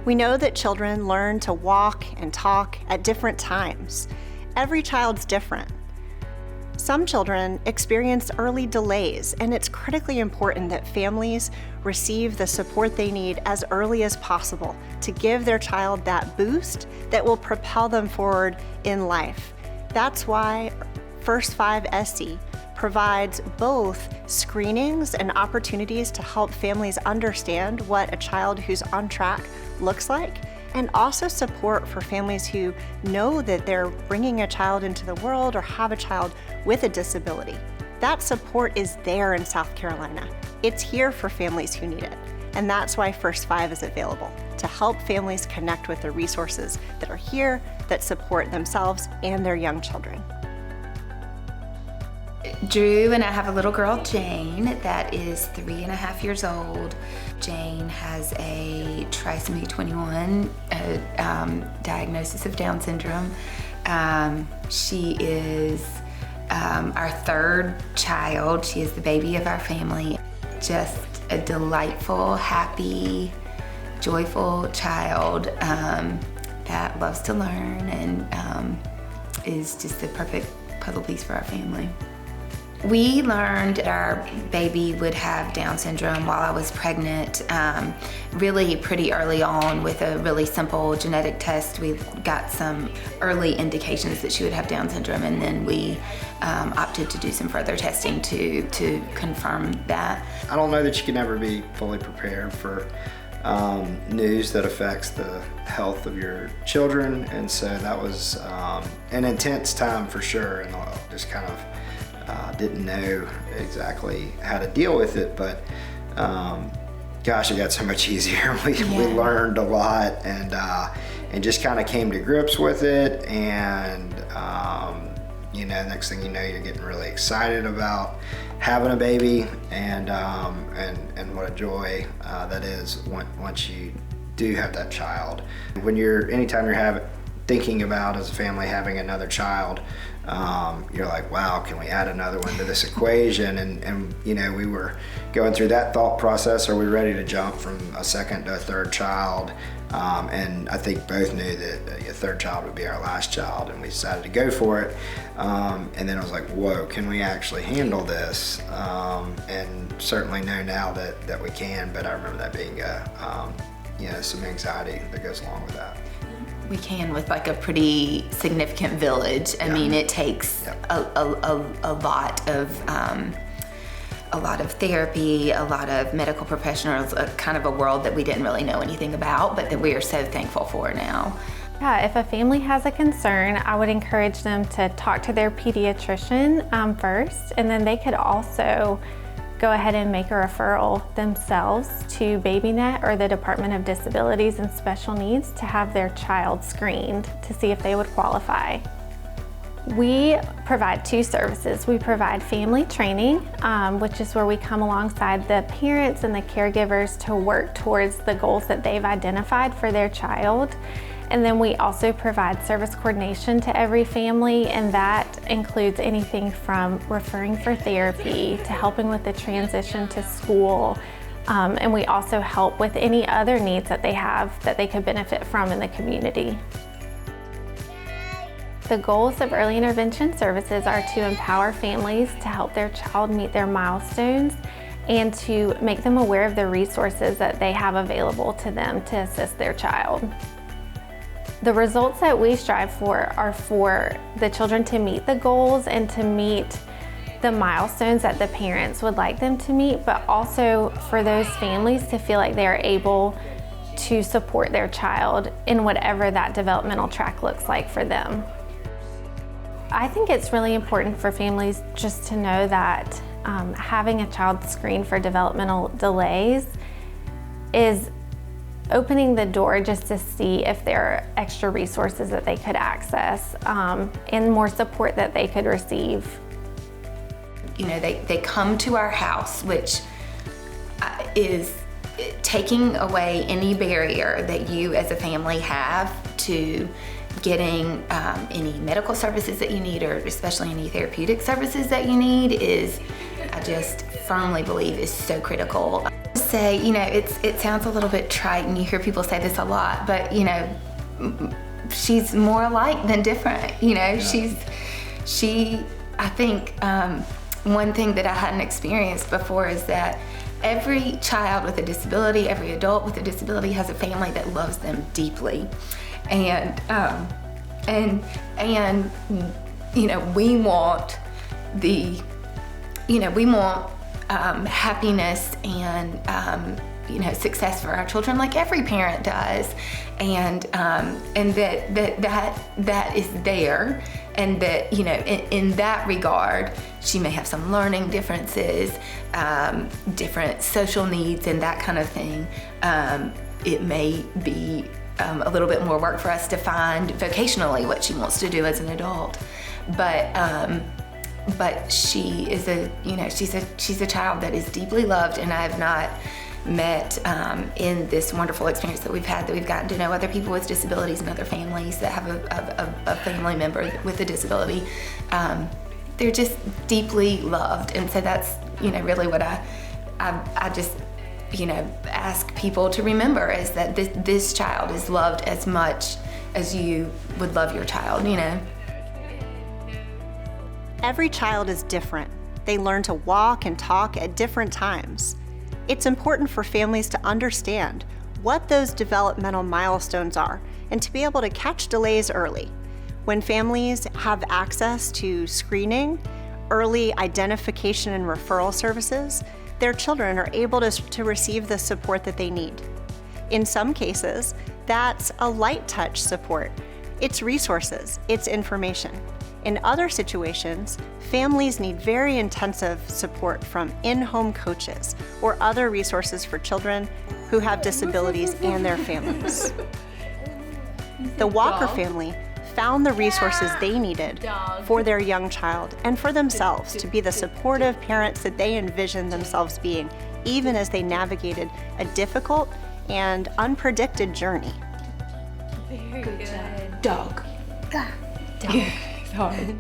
We know that children learn to walk and talk at different times. Every child's different. Some children experience early delays, and it's critically important that families receive the support they need as early as possible to give their child that boost that will propel them forward in life. That's why First 5 SC provides both screenings and opportunities to help families understand what a child who's on track looks like, and also support for families who know that they're bringing a child into the world or have a child with a disability. That support is there in South Carolina. It's here for families who need it. And that's why First 5 is available, to help families connect with the resources that are here that support themselves and their young children. Drew and I have a little girl, Jane, that is 3.5 years old. Jane has a trisomy 21, diagnosis of Down syndrome. She is our third child. She is the baby of our family. Just a delightful, happy, joyful child that loves to learn and is just the perfect puzzle piece for our family. We learned our baby would have Down syndrome while I was pregnant, really pretty early on with a really simple genetic test. We got some early indications that she would have Down syndrome, and then we opted to do some further testing to confirm that. I don't know that you can ever be fully prepared for news that affects the health of your children, and so that was an intense time for sure, and I just kind of didn't know exactly how to deal with it, but gosh, it got so much easier. We learned a lot and just kind of came to grips with it, and you know, next thing you know, you're getting really excited about having a baby, and what a joy that is once you do have that child. Anytime you're thinking about as a family having another child, you're like, wow, can we add another one to this equation? And you know, we were going through that thought process. Are we ready to jump from a second to a third child? And I think both knew that a third child would be our last child, and we decided to go for it. And then I was like, whoa, can we actually handle this? And certainly know now that we can, but I remember that being you know, some anxiety that goes along with that. We can with like a pretty significant village. I mean, it takes a lot of therapy, a lot of medical professionals, a kind of a world that we didn't really know anything about, but that we are so thankful for now. Yeah, if a family has a concern, I would encourage them to talk to their pediatrician first, and then they could also go ahead and make a referral themselves to BabyNet or the Department of Disabilities and Special Needs to have their child screened to see if they would qualify. We provide two services. We provide family training, which is where we come alongside the parents and the caregivers to work towards the goals that they've identified for their child. And then we also provide service coordination to every family, and that includes anything from referring for therapy to helping with the transition to school. And we also help with any other needs that they have that they could benefit from in the community. The goals of early intervention services are to empower families to help their child meet their milestones and to make them aware of the resources that they have available to them to assist their child. The results that we strive for are for the children to meet the goals and to meet the milestones that the parents would like them to meet, but also for those families to feel like they are able to support their child in whatever that developmental track looks like for them. I think it's really important for families just to know that having a child screened for developmental delays is opening the door just to see if there are extra resources that they could access and more support that they could receive. You know, they come to our house, which is taking away any barrier that you as a family have to getting any medical services that you need, or especially any therapeutic services that you need, is, I just firmly believe, is so critical. say, it sounds a little bit trite, and you hear people say this a lot, but she's more alike than different. I think one thing that I hadn't experienced before is that every child with a disability, every adult with a disability has a family that loves them deeply. And we want happiness and success for our children, like every parent does, and that is there, and that in that regard, she may have some learning differences, different social needs, and that kind of thing. It may be a little bit more work for us to find vocationally what she wants to do as an adult, but she is she's a child that is deeply loved, and I have not met in this wonderful experience that we've had, that we've gotten to know other people with disabilities and other families that have a family member with a disability. They're just deeply loved, and so that's really what I just ask people to remember, is that this child is loved as much as you would love your child. Every child is different. They learn to walk and talk at different times. It's important for families to understand what those developmental milestones are and to be able to catch delays early. When families have access to screening, early identification and referral services, their children are able to receive the support that they need. In some cases, that's a light touch support. It's resources, it's information. In other situations, families need very intensive support from in-home coaches or other resources for children who have disabilities and their families. The Walker family found the resources they needed for their young child and for themselves to be the supportive parents that they envisioned themselves being, even as they navigated a difficult and unpredicted journey. Very good. Dog. Dog. Hard.